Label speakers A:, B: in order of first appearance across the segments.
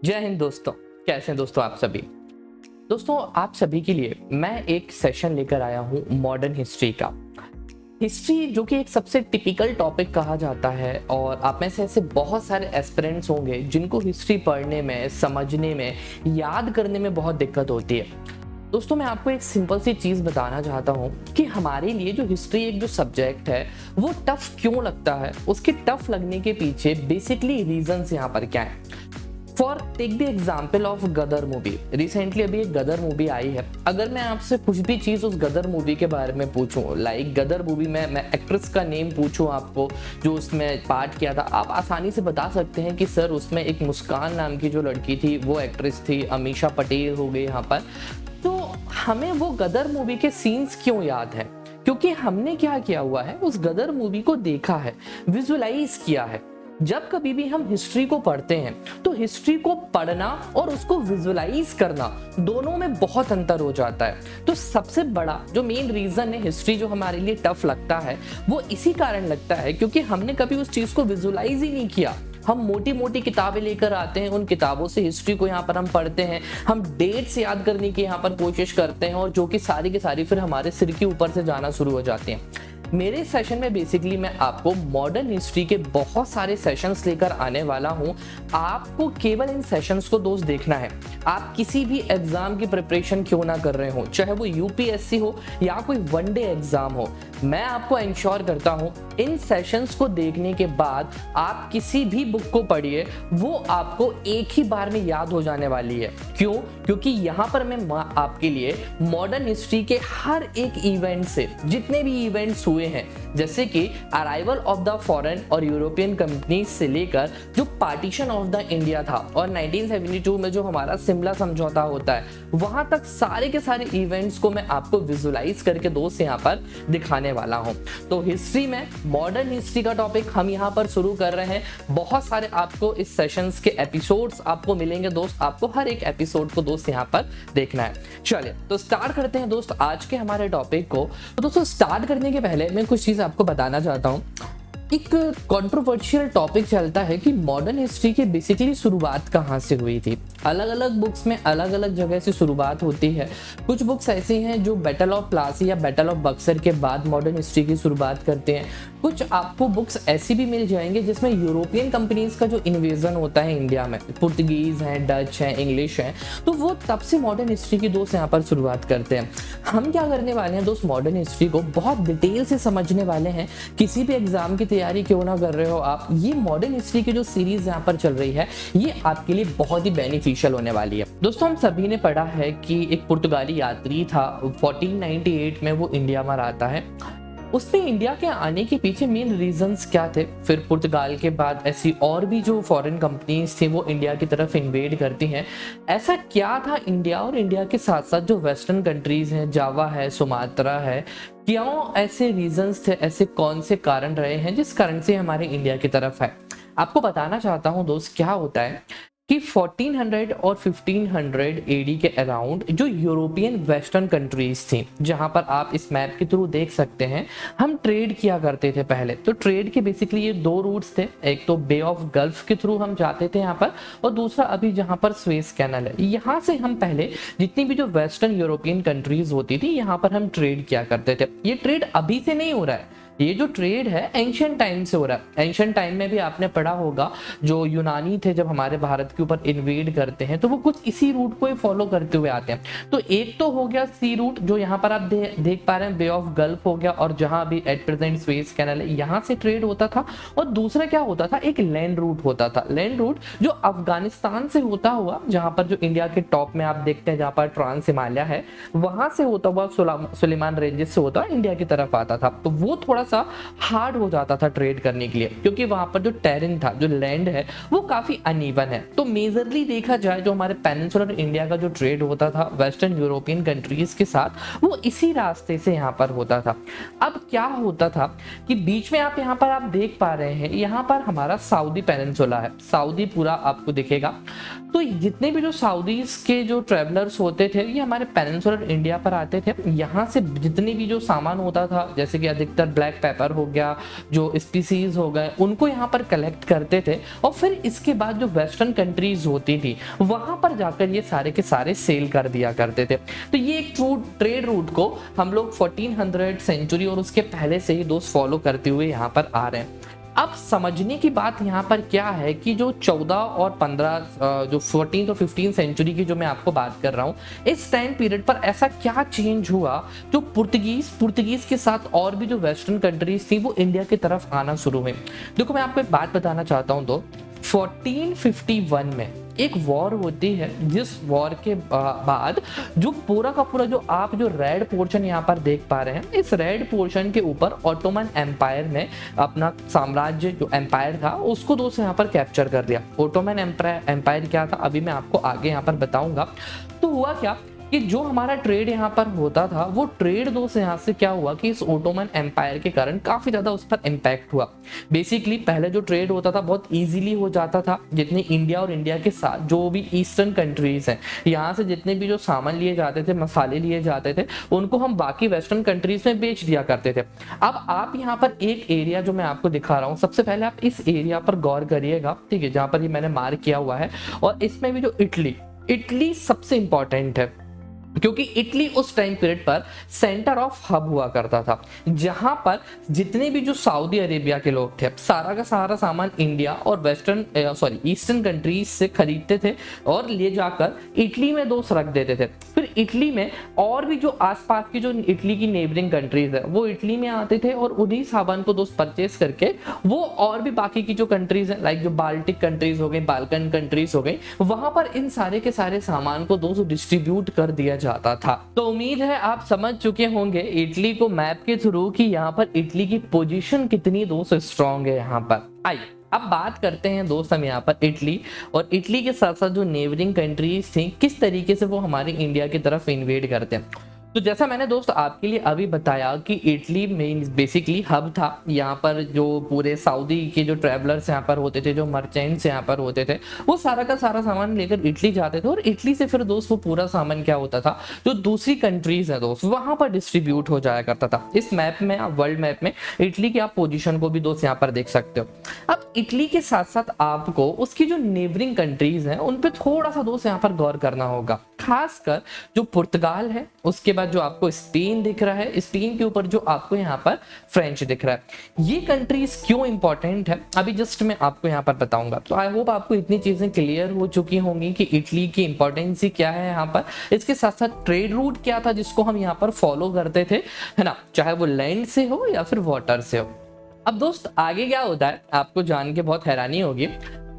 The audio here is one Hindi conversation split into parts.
A: जय हिंद दोस्तों। कैसे हैं दोस्तों आप सभी। दोस्तों आप सभी के लिए मैं एक सेशन लेकर आया हूं मॉडर्न हिस्ट्री का। हिस्ट्री जो कि एक सबसे टिपिकल टॉपिक कहा जाता है और आप में से ऐसे बहुत सारे एस्पिरेंट्स होंगे जिनको हिस्ट्री पढ़ने में, समझने में, याद करने में बहुत दिक्कत होती है। दोस्तों मैं आपको एक सिंपल सी चीज़ बताना चाहता हूँ कि हमारे लिए जो हिस्ट्री एक जो सब्जेक्ट है वो टफ क्यों लगता है, उसके टफ लगने के पीछे बेसिकली रीजंस यहाँ पर क्या है। For take the example of Gadar movie. Recently अभी एक गदर मूवी आई है। अगर मैं आपसे कुछ भी चीज़ उस गदर मूवी के बारे में पूछूं, लाइक गदर मूवी में मैं एक्ट्रेस का नेम पूछूं आपको जो उसमें पार्ट किया था, आप आसानी से बता सकते हैं कि सर उसमें एक मुस्कान नाम की जो लड़की थी वो एक्ट्रेस थी, अमीषा पटेल हो गई यहाँ पर। तो हमें वो गदर मूवी के सीन्स क्यों याद है? क्योंकि हमने क्या किया हुआ है, उस गदर मूवी को देखा है, विजुअलाइज किया है। जब कभी भी हम हिस्ट्री को pढ़ते हैं तो हिस्ट्री को पढ़ना और उसको विजुअलाइज करना दोनों में बहुत अंतर हो जाता है। तो सबसे बड़ा जो मेन रीजन है हिस्ट्री जो हमारे लिए टफ लगता है वो इसी कारण लगता है क्योंकि हमने कभी उस चीज को विजुअलाइज ही नहीं किया। हम मोटी मोटी किताबें लेकर आते हैं, उन किताबों से हिस्ट्री को यहाँ पर हम पढ़ते हैं, हम डेट्स याद करने की यहाँ पर कोशिश करते हैं और जो कि सारी की सारी फिर हमारे सिर के ऊपर से जाना शुरू हो जाती हैं। मेरे सेशन में बेसिकली मैं आपको मॉडर्न हिस्ट्री के बहुत सारे सेशंस लेकर आने वाला हूं। आपको केवल इन सेशंस को दोस्त देखना है। आप किसी भी एग्जाम की प्रिपरेशन क्यों ना कर रहे हो, चाहे वो यूपीएससी हो या कोई वनडे एग्जाम हो, मैं आपको इंश्योर करता हूं इन सेशंस को देखने के बाद आप किसी भी बुक को पढ़िए, वो आपको एक ही बार में याद हो जाने वाली है। क्यों? क्योंकि यहाँ पर मैं आपके लिए मॉडर्न हिस्ट्री के हर एक इवेंट से, जितने भी इवेंट्स हुए हैं, जैसे कि अराइवल ऑफ द फॉरेन और यूरोपियन कंपनीज से लेकर जो पार्टीशन ऑफ द इंडिया था और 1972 में जो हमारा शिमला समझौता होता है, वहां तक सारे के सारे इवेंट्स को मैं आपको विजुअलाइज करके दोस्त यहाँ पर दिखाने वाला हूँ। तो हिस्ट्री में मॉडर्न हिस्ट्री का टॉपिक हम यहाँ पर शुरू कर रहे हैं। बहुत सारे आपको इस सेशंस के एपिसोड्स आपको मिलेंगे दोस्त, आपको हर एक एपिसोड को दोस्त यहाँ पर देखना है। चलिए तो स्टार्ट करते हैं दोस्त आज के हमारे टॉपिक को। तो दोस्तों स्टार्ट करने के पहले मैं कुछ चीज़ आपको बताना चाहता हूँ। एक कंट्रोवर्शियल टॉपिक चलता है कि मॉडर्न हिस्ट्री की बेसिकली शुरुआत कहाँ से हुई थी। अलग अलग बुक्स में अलग अलग जगह से शुरुआत होती है। कुछ बुक्स ऐसी हैं जो बैटल ऑफ प्लासी या बैटल ऑफ बक्सर के बाद मॉडर्न हिस्ट्री की शुरुआत करते हैं। कुछ आपको बुक्स ऐसी भी मिल जाएंगे जिसमें यूरोपियन कंपनीज का जो इन्वेजन होता है इंडिया में, पुर्तगीज हैं, डच हैं, इंग्लिश हैं, तो वो तब से मॉडर्न हिस्ट्री की दोस्त यहाँ पर शुरुआत करते हैं। हम क्या करने वाले हैं दोस्त, मॉडर्न हिस्ट्री को बहुत डिटेल से समझने वाले हैं। किसी भी एग्जाम की तैयारी क्यों ना कर रहे हो आप, ये मॉडर्न हिस्ट्री की जो सीरीज यहाँ पर चल रही है ये आपके लिए बहुत ही बेनिफिशियल होने वाली है। दोस्तों हम सभी ने पढ़ा है कि एक पुर्तगाली यात्री था, 1498 में वो इंडिया में आता है। उसने इंडिया के आने के पीछे मेन रीजंस क्या थे? फिर पुर्तगाल के बाद ऐसी और भी जो फॉरेन कंपनीज थी वो इंडिया की तरफ इन्वेड करती हैं। ऐसा क्या था इंडिया और इंडिया के साथ साथ जो वेस्टर्न कंट्रीज हैं, जावा है, सुमात्रा है, क्यों ऐसे रीजंस थे, ऐसे कौन से कारण रहे हैं जिस कारण से हमारे इंडिया की तरफ है? आपको बताना चाहता हूँ दोस्त क्या होता है कि 1400 और 1500 एडी के अराउंड जो यूरोपियन वेस्टर्न कंट्रीज थी, जहां पर आप इस मैप के थ्रू देख सकते हैं, हम ट्रेड किया करते थे पहले। तो ट्रेड के बेसिकली ये दो रूट्स थे, एक तो बे ऑफ गल्फ के थ्रू हम जाते थे यहाँ पर, और दूसरा अभी जहाँ पर स्वेज कैनल है, यहाँ से हम पहले जितनी भी जो वेस्टर्न यूरोपियन कंट्रीज होती थी यहाँ पर हम ट्रेड किया करते थे। ये ट्रेड अभी से नहीं हो रहा है, ये जो ट्रेड है एंशिएंट टाइम से हो रहा है। एंशिएंट टाइम में भी आपने पढ़ा होगा जो यूनानी थे जब हमारे भारत के ऊपर इन्वेड करते हैं तो वो कुछ इसी रूट को ही फॉलो करते हुए आते हैं। तो एक तो हो गया सी रूट जो यहाँ पर आप देख पा रहे हैं, बे ऑफ गल्फ हो गया, और जहां अभी एट प्रेजेंट स्वेज कैनल है यहाँ से ट्रेड होता था। और दूसरा क्या होता था, एक लैंड रूट होता था। लैंड रूट जो अफगानिस्तान से होता हुआ, जहां पर जो इंडिया के टॉप में आप देखते हैं जहां पर ट्रांस हिमालय है, वहां से होता हुआ सुलेमान रेंजेस से होता हुआ इंडिया की तरफ आता था। तो वो थोड़ा सा हार्ड हो जाता था ट्रेड करने के लिए क्योंकि वहां पर जो टेरेन था, जो लैंड है, वो काफी अनइवन है। तो मेजरली देखा जाए जो हमारे पेनिनसुलर इंडिया का जो ट्रेड होता था वेस्टर्न यूरोपियन कंट्रीज के साथ, वो इसी रास्ते से यहाँ पर होता था। अब क्या होता था कि बीच में आप यहाँ पर आप देख पा रहे हैं, यहाँ पर हमारा सऊदी पेनिनसुला है, सऊदी पूरा आपको दिखेगा। तो तो जितने भी जो सऊदीज के जो ट्रेवलर्स होते थे ये हमारे पेनिनसुलर इंडिया पर आते थे। यहाँ से जितने भी जो सामान होता था, जैसे कि अधिकतर ब्लैक पेपर हो गया, जो स्पीसीज हो गए, उनको यहाँ पर कलेक्ट करते थे और फिर इसके बाद जो वेस्टर्न कंट्रीज होती थी वहां पर जाकर ये सारे के सारे सेल कर दिया करते थे। तो ये एक ट्रेड रूट को हम लोग 1400 सेंचुरी और उसके पहले से ही दोस्त फॉलो करते हुए यहाँ पर आ रहे हैं। अब समझने की बात यहाँ पर क्या है कि जो 14 और 15 जो 14 और 15 सेंचुरी की जो मैं आपको बात कर रहा हूँ, इस टाइम पीरियड पर ऐसा क्या चेंज हुआ जो पुर्तगीज के साथ और भी जो वेस्टर्न कंट्रीज थी वो इंडिया की तरफ आना शुरू हुई। देखो मैं आपको एक बात बताना चाहता हूँ। तो 1451 में एक वॉर होती है, जिस वॉर के बाद जो पूरा का पूरा जो आप जो रेड पोर्शन यहाँ पर देख पा रहे हैं, इस रेड पोर्शन के ऊपर ऑटोमन एम्पायर ने अपना साम्राज्य जो एम्पायर था उसको दोस्त यहाँ पर कैप्चर कर दिया। ऑटोमन एम्पायर क्या था अभी मैं आपको आगे यहाँ पर बताऊंगा। तो हुआ क्या कि जो हमारा ट्रेड यहाँ पर होता था वो ट्रेड दोस्त यहाँ से क्या हुआ कि इस ओटोमन एम्पायर के कारण काफी ज्यादा उस पर इम्पैक्ट हुआ। बेसिकली पहले जो ट्रेड होता था बहुत इजीली हो जाता था, जितने इंडिया और इंडिया के साथ जो भी ईस्टर्न कंट्रीज हैं यहाँ से जितने भी जो सामान लिए जाते थे, मसाले लिए जाते थे, उनको हम बाकी वेस्टर्न कंट्रीज में बेच दिया करते थे। अब आप यहाँ पर एक एरिया जो मैं आपको दिखा रहा हूँ, सबसे पहले आप इस एरिया पर गौर करिएगा, ठीक है, जहां पर ये मैंने मार्क किया हुआ है। और इसमें भी जो इटली सबसे इंपॉर्टेंट है, क्योंकि इटली उस टाइम पीरियड पर सेंटर ऑफ हब हुआ करता था, जहां पर जितने भी जो सऊदी अरेबिया के लोग थे सारा का सारा सामान इंडिया और ईस्टर्न कंट्रीज से खरीदते थे और ले जाकर इटली में दोस्त रख देते थे। फिर इटली में और भी जो आसपास की जो इटली की नेबरिंग कंट्रीज है वो इटली में आते थे और उन्हीं सामान को दोस्त परचेस करके वो और भी बाकी की जो कंट्रीज है, लाइक जो बाल्टिक कंट्रीज हो गई, बाल्कन कंट्रीज हो गई, वहां पर इन सारे के सारे सामान को दोस्त डिस्ट्रीब्यूट कर दिया जाता था। तो उम्मीद है आप समझ चुके होंगे इटली को मैप के थ्रू कि यहाँ पर इटली की पोजीशन कितनी दोस्त स्ट्रांग है। यहाँ पर आइए अब बात करते हैं दोस्त हम यहाँ पर इटली और इटली के साथ साथ जो नेबरिंग कंट्रीज थी किस तरीके से वो हमारी इंडिया की तरफ इन्वेड करते हैं। तो जैसा मैंने दोस्त आपके लिए अभी बताया कि इटली में बेसिकली हब था, यहाँ पर जो पूरे सऊदी के जो ट्रैवलर्स यहाँ पर होते थे, जो मर्चेंट्स यहाँ पर होते थे, वो सारा का सारा सामान लेकर इटली जाते थे और इटली से फिर दोस्त वो पूरा सामान क्या होता था जो दूसरी कंट्रीज है दोस्त वहां पर डिस्ट्रीब्यूट हो जाया करता था। इस मैप में आप वर्ल्ड मैप में इटली की आप पोजिशन को भी दोस्त यहाँ पर देख सकते हो। अब इटली के साथ साथ आपको उसकी जो नेबरिंग कंट्रीज हैं उन पर थोड़ा सा दोस्त यहाँ पर गौर करना होगा, खासकर जो पुर्तगाल है, उसके बाद जो आपको स्पेन दिख रहा है, स्पेन के ऊपर जो आपको यहाँ पर फ्रेंच दिख रहा है। ये कंट्रीज क्यों इंपॉर्टेंट है अभी जस्ट मैं आपको यहाँ पर बताऊंगा। तो आई होप आपको इतनी चीजें क्लियर हो चुकी होंगी कि इटली की इंपॉर्टेंस क्या है यहाँ पर, इसके साथ साथ ट्रेड रूट क्या था जिसको हम यहाँ पर फॉलो करते थे, है ना, चाहे वो लैंड से हो या फिर वाटर से हो। अब दोस्त आगे क्या होता है आपको जान के बहुत हैरानी होगी।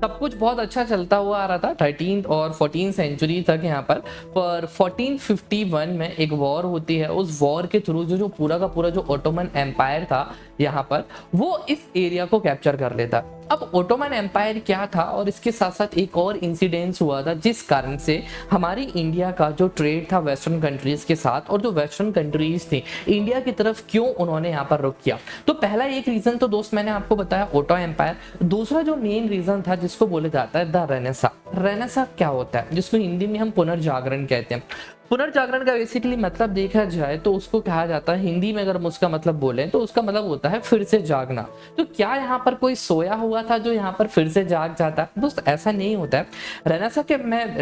A: सब कुछ बहुत अच्छा चलता हुआ आ रहा था 13 और 14 सेंचुरी तक यहाँ पर 1451 में एक वॉर होती है। उस वॉर के थ्रू जो पूरा का पूरा जो ऑटोमन एम्पायर था यहाँ पर वो इस एरिया को कैप्चर कर लेता। अब ऑटोमन एम्पायर क्या था और इसके साथ साथ एक और इंसिडेंस हुआ था जिस कारण से हमारी इंडिया का जो ट्रेड था वेस्टर्न कंट्रीज के साथ और जो वेस्टर्न कंट्रीज थी इंडिया की तरफ क्यों उन्होंने यहाँ पर रुख किया। तो पहला एक रीजन तो दोस्त मैंने आपको बताया ऑटो एम्पायर। दूसरा जो मेन रीजन था जिसको बोला जाता है द रेनेसा। रेनेसा क्या होता है जिसको हिंदी में हम पुनर्जागरण कहते हैं। पुनर्जागरण का बेसिकली मतलब देखा जाए तो उसको कहा जाता है, हिंदी में अगर हम उसका मतलब बोले तो उसका मतलब होता है फिर से जागना। तो क्या यहाँ पर कोई सोया हुआ था जो यहाँ पर फिर से जाग जाता है? दोस्त ऐसा नहीं होता है।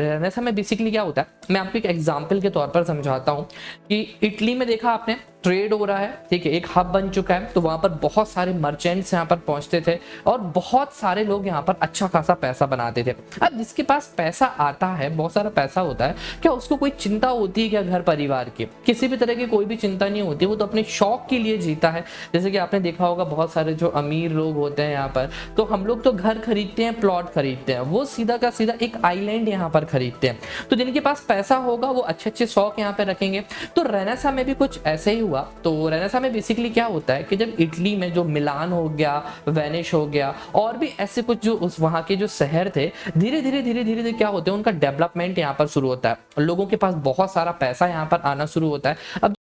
A: रेनेसा में बेसिकली क्या होता है मैं आपको एक एग्जाम्पल के तौर पर समझाता हूँ कि इटली में देखा आपने ट्रेड हो रहा है, ठीक है, एक हब बन चुका है, तो वहां पर बहुत सारे मर्चेंट्स यहाँ पर पहुंचते थे और बहुत सारे लोग यहाँ पर अच्छा खासा पैसा बनाते थे। अब जिसके पास पैसा आता है, बहुत सारा पैसा होता है, क्या उसको कोई चिंता होती है क्या घर परिवार की? किसी भी तरह की कोई भी चिंता नहीं होती, वो तो अपने शौक के लिए जीता है। जैसे कि आपने देखा होगा बहुत सारे जो अमीर लोग होते हैं यहाँ पर, तो हम लोग तो घर खरीदते हैं, प्लॉट खरीदते हैं, वो सीधा का सीधा एक आइलैंड यहाँ पर खरीदते हैं। तो जिनके पास पैसा होगा वो अच्छे अच्छे शौक यहाँ पे रखेंगे। तो रेनेसा में भी कुछ ऐसे ही हुआ। तो रेनेसा में बेसिकली क्या होता है कि जब इटली में जो मिलान हो गया, वेनिस हो गया और भी ऐसे कुछ जो उस वहां के जो शहर थे, धीरे धीरे क्या होते हैं उनका डेवलपमेंट यहाँ पर शुरू होता है। लोगों के पास बहुत सारा पैसा यहाँ पर आना शुरू होता है। अब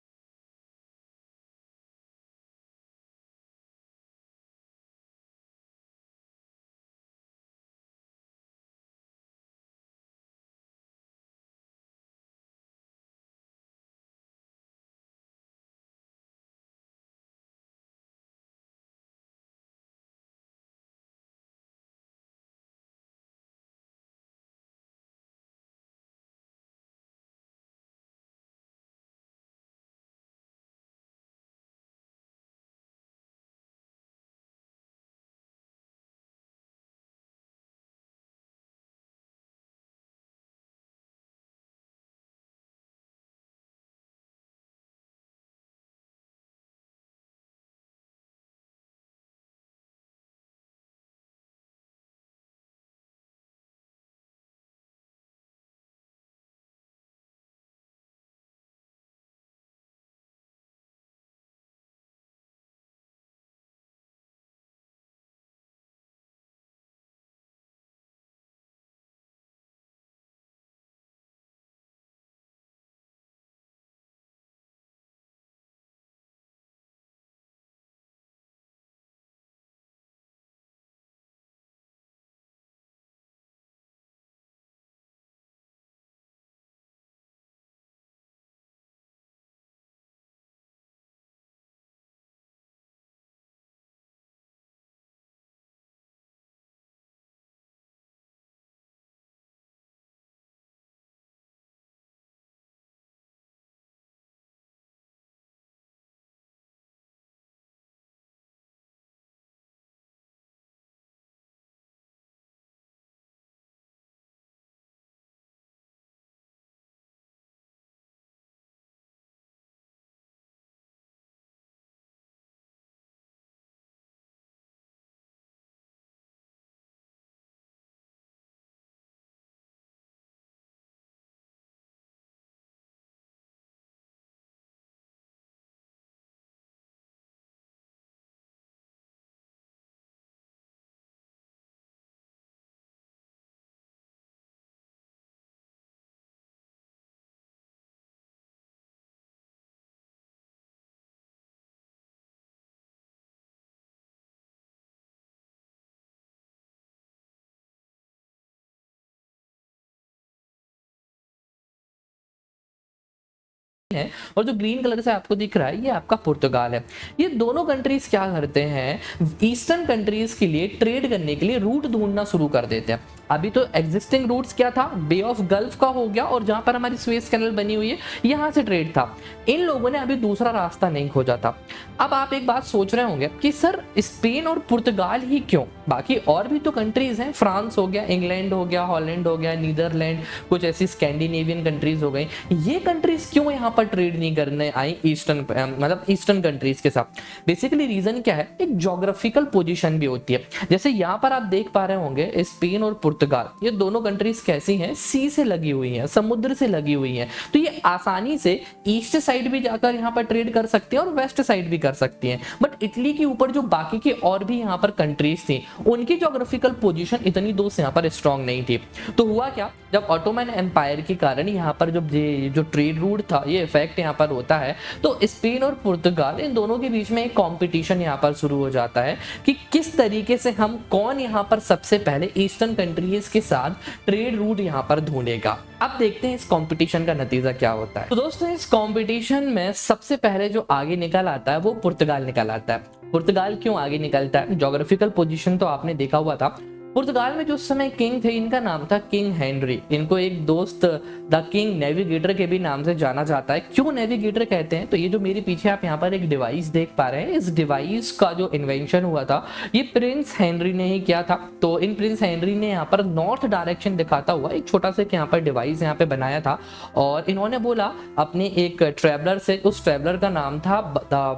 A: है और जो ग्रीन कलर से आपको दिख रहा है ये आपका पुर्तगाल है। ये दोनों कंट्रीज क्या करते हैं, ईस्टर्न कंट्रीज के लिए ट्रेड करने के लिए रूट ढूंढना शुरू कर देते हैं। अभी तो एग्जिस्टिंग रूट्स क्या था, बे ऑफ गल्फ का हो गया और जहां पर हमारी स्वेज कैनल बनी हुई है यहां से ट्रेड था। इन लोगों ने अभी दूसरा रास्ता नहीं खोजा था। अब आप एक बात सोच रहे होंगे कि सर स्पेन और पुर्तगाल ही क्यों, बाकी और भी तो कंट्रीज हैं, फ्रांस हो गया, इंग्लैंड हो गया, हॉलैंड हो गया, नीदरलैंड, कुछ ऐसी स्कैंडिनेवियन कंट्रीज हो गई, ये कंट्रीज क्यों यहाँ पर ट्रेड नहीं करने आई ईस्टर्न मतलब ईस्टर्न कंट्रीज के साथ। बेसिकली रीजन क्या है, एक ज्योग्राफिकल पोजीशन भी होती है। जैसे यहाँ पर आप देख पा रहे होंगे स्पेन और पुर्तगाल, ये दोनों कंट्रीज कैसी हैं, सी से लगी हुई हैं, समुद्र से लगी हुई हैं, तो ये आसानी से ईस्ट साइड भी जाकर यहाँ पर ट्रेड कर सकती हैं और वेस्ट साइड भी कर सकती हैं। बट इटली के ऊपर जो बाकी की और भी यहाँ पर कंट्रीज थी उनकी ज्योग्राफिकल पोजीशन इतनी दूर से यहाँ पर स्ट्रांग नहीं थी। तो हुआ क्या, जब ऑटोमन एम्पायर के कारण यहाँ पर जो ट्रेड रूट था ये इफेक्ट यहाँ पर होता है, तो स्पेन और पुर्तगाल इन दोनों के बीच में एक कंपटीशन यहाँ पर शुरू हो जाता है कि किस तरीके से हम कौन यहाँ पर सबसे पहले ईस्टर्न कंट्रीज के साथ ट्रेड रूट यहाँ पर ढूंढेगा। अब देखते हैं इस कंपटीशन का नतीजा क्या होता है। तो दोस्तों इस कंपटीशन में सबसे पहले जो आगे निकल आता है वो पुर्तगाल निकल आता है। पुर्तगाल क्यों आगे निकलता है, ज्योग्राफिकल पोजीशन तो आपने देखा हुआ था। पुर्तगाल में जो उस समय किंग थे इनका नाम था किंग हेनरी। इनको एक दोस्त द किंग नेविगेटर के भी नाम से जाना जाता है। क्यों नेविगेटर कहते हैं, तो ये जो मेरे पीछे आप यहाँ पर एक डिवाइस देख पा रहे हैं, इस डिवाइस का जो इन्वेंशन हुआ था ये प्रिंस हेनरी ने ही किया था। तो इन प्रिंस हेनरी ने यहाँ पर नॉर्थ डायरेक्शन दिखाता हुआ एक छोटा सा यहाँ पर डिवाइस यहाँ पे बनाया था और इन्होंने बोला अपने एक ट्रेवलर से, उस ट्रेवलर का नाम था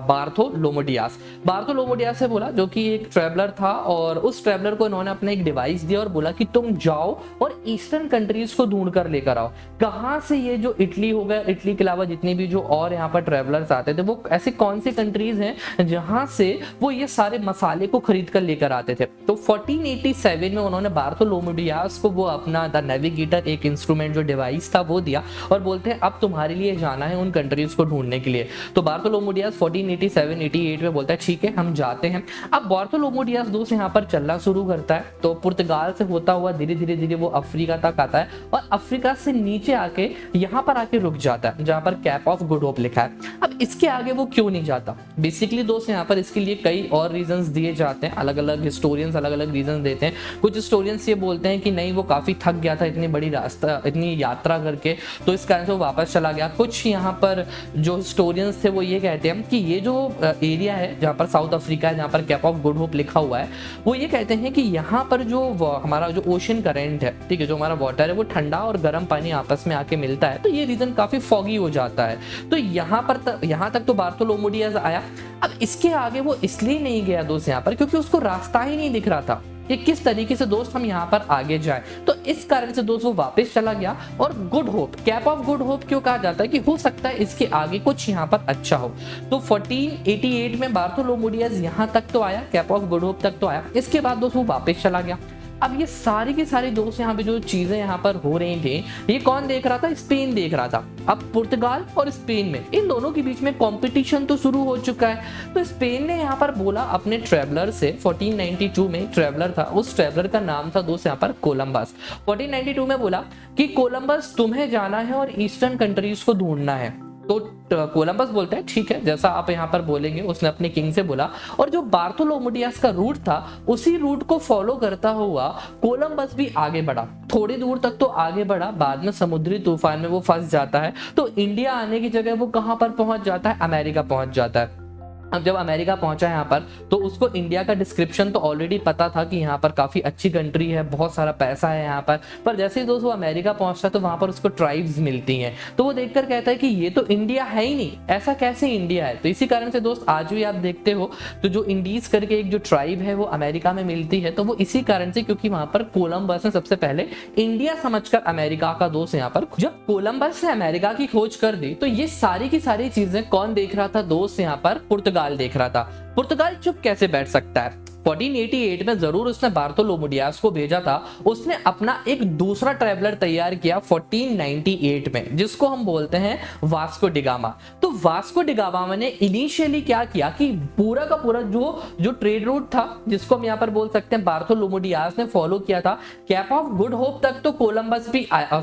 A: बार्थोलोमोडियास। बार्थोलोमोडियास से बोला, जो कि एक ट्रेवलर था, और उस ट्रेवलर को इन्होंने अपने डिवाइस दिया और बोला कि तुम जाओ और ईस्टर्न कंट्रीज को ढूंढ कर लेकर आओ। कहां से ये जो इटली हो गया, इटली के अलावा जितने भी जो और यहाँ पर ट्रेवलर्स आते थे वो ऐसे कौन से कंट्रीज हैं जहां से वो ये सारे मसाले को खरीद कर लेकर आते थे। तो 1487 में उन्होंने बार्थोलोमोडियास को वो अपना द नेविगेटर एक इंस्ट्रूमेंट जो डिवाइस था वो दिया और बोलते हैं अब तुम्हारे लिए जाना है उन कंट्रीज को ढूंढने के लिए। तो बार्थोलोमोडियास 1487-88 में बोलता है ठीक है हम जाते हैं। अब बार्थोलोमोडियास दोस्त यहाँ पर चलना शुरू करता है, तो पुर्तगाल से होता हुआ धीरे धीरे वो अफ्रीका तक आता है और अफ्रीका से नीचे आके यहाँ पर आके रुक जाता है जहाँ पर कैप ऑफ गुड होप लिखा है। अब इसके आगे वो क्यों नहीं जाता, बेसिकली दोस्त यहाँ पर इसके लिए कई और रीजंस दिए जाते हैं। अलग अलग हिस्टोरियंस अलग अलग रीजन देते हैं। कुछ हिस्टोरियंस ये बोलते हैं कि नहीं वो काफी थक गया था इतनी यात्रा करके, तो इस कारण से वो वापस चला गया। कुछ यहाँ पर जो हिस्टोरियंस थे वो ये कहते हैं कि ये जो एरिया है जहाँ पर साउथ अफ्रीका है, जहाँ पर कैप ऑफ गुड होप लिखा हुआ है, वो ये कहते हैं कि यहाँ पर जो हमारा जो ओशन करंट है, ठीक है, जो हमारा वाटर है वो ठंडा और गर्म पानी आपस में आके मिलता है, तो ये रीजन काफी फॉगी हो जाता है। तो यहाँ तक तो बार्थोलोमोडियास आया। अब इसके आगे वो इसलिए नहीं गया दोस्त यहाँ पर क्योंकि उसको रास्ता ही नहीं दिख रहा था कि किस तरीके से दोस्त हम यहाँ पर आगे जाएं। तो इस कारण से दोस्त वो वापस चला गया और good hope, cap of good hope क्यों कहा जाता है कि हो सकता है इसके आगे कुछ यहाँ पर अच्छा हो। तो 1488 में बार्थोलोमोडियास यहाँ तक तो आया, कैप ऑफ गुड होप तक तो आया, इसके बाद दोस्त वो वापस चला गया। अब ये सारी की सारी दोस्त यहाँ पे जो चीजें यहाँ पर हो रही थी ये कौन देख रहा था, स्पेन देख रहा था। अब पुर्तगाल और स्पेन में इन दोनों के बीच में कंपटीशन तो शुरू हो चुका है। तो स्पेन ने यहाँ पर बोला अपने ट्रेवलर से, 1492 में ट्रेवलर था, उस ट्रेवलर का नाम था दोस्त यहाँ पर कोलंबस। 1492 में बोला कि कोलंबस तुम्हें जाना है और ईस्टर्न कंट्रीज को ढूंढना है। तो कोलंबस बोलता है ठीक है जैसा आप यहाँ पर बोलेंगे, उसने अपने किंग से बोला। और जो बार्थोलोमोडियास का रूट था उसी रूट को फॉलो करता हुआ कोलंबस भी आगे बढ़ा, थोड़ी दूर तक तो आगे बढ़ा, बाद में समुद्री तूफान में वो फंस जाता है। तो इंडिया आने की जगह वो कहाँ पर पहुंच जाता है, अमेरिका पहुंच जाता है। अब जब अमेरिका पहुंचा यहाँ पर तो उसको इंडिया का डिस्क्रिप्शन तो ऑलरेडी पता था कि यहाँ पर काफी अच्छी कंट्री है, बहुत सारा पैसा है यहाँ पर जैसे ही दोस्त वो अमेरिका पहुंचता है तो वहां पर उसको ट्राइब्स मिलती हैं। तो वो देखकर कहता है कि ये तो इंडिया है ही नहीं, ऐसा कैसे इंडिया है। तो इसी कारण से दोस्त आज भी आप देखते हो तो जो इंडीज करके एक जो ट्राइब है वो अमेरिका में मिलती है, तो वो इसी कारण से क्योंकि वहां पर कोलंबस ने सबसे पहले इंडिया समझकर अमेरिका का दोस्त यहाँ पर, जब कोलंबस ने अमेरिका की खोज कर दी तो ये सारी की सारी चीजें कौन देख रहा था दोस्त, यहाँ पर पुर्तगाल देख रहा था। पुर्तगाल चुप कैसे बैठ सकता है। 1488 में जरूर उसने बार्थोलोमोडियास को भेजा था, उसने अपना एक दूसरा ट्रैवलर तैयार किया 1498 में जिसको हम बोलते हैं वास्को डिगामा। तो वास्को डिगामा ने इनिशियली क्या किया कि पूरा का पूरा जो ट्रेड रूट था जिसको हम यहाँ पर बोल सकते हैं बार्थोलोमोडियास ने फॉलो किया था, कैप ऑफ गुड होप तक तो कोलंबस भी आया,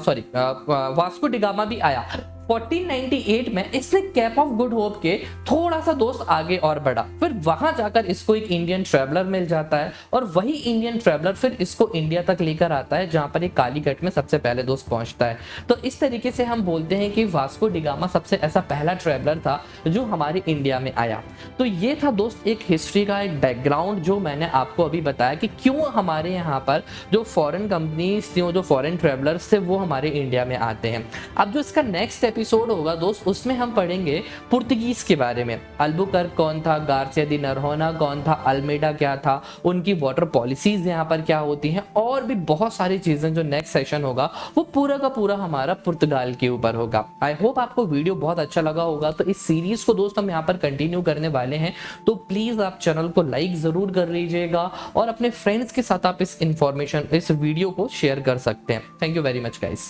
A: वास्को डिगामा भी आया। 1498 में इसने कैप ऑफ गुड होप के थोड़ा सा दोस्त आगे और बढ़ा, फिर वहां जाकर इसको एक इंडियन ट्रैवलर मिल जाता है और वही इंडियन ट्रैवलर फिर इसको इंडिया तक लेकर आता है, जहां पर एक कालीकट में सबसे पहले दोस्त पहुंचता है। तो इस तरीके से हम बोलते हैं कि वास्को डी गामा सबसे ऐसा पहला ट्रैवलर था जो हमारे इंडिया में आया। तो ये था दोस्त एक हिस्ट्री का एक बैकग्राउंड जो मैंने आपको अभी बताया कि क्यों हमारे यहाँ पर जो फॉरेन कंपनीज थी, जो फॉरेन ट्रैवलर्स थे, वो हमारे इंडिया में आते हैं। अब जो इसका नेक्स्ट एपिसोड होगा दोस्त, उसमें हम पढ़ेंगे पुर्तगीज के बारे में। अल्बुकर्क कौन था, गार्सिया दी नरहोना कौन था, अल्मेडा क्या था, उनकी वाटर पॉलिसीज यहाँ पर क्या होती हैं, और भी बहुत सारी चीजें जो नेक्स्ट सेशन होगा वो पूरा का पूरा हमारा पुर्तगाल के ऊपर होगा। आई होप आपको वीडियो बहुत अच्छा लगा होगा। तो इस सीरीज को दोस्त हम यहाँ पर कंटिन्यू करने वाले हैं, तो प्लीज आप चैनल को लाइक जरूर कर लीजिएगा और अपने फ्रेंड्स के साथ आप इस इंफॉर्मेशन, इस वीडियो को शेयर कर सकते हैं। Thank you very much guys.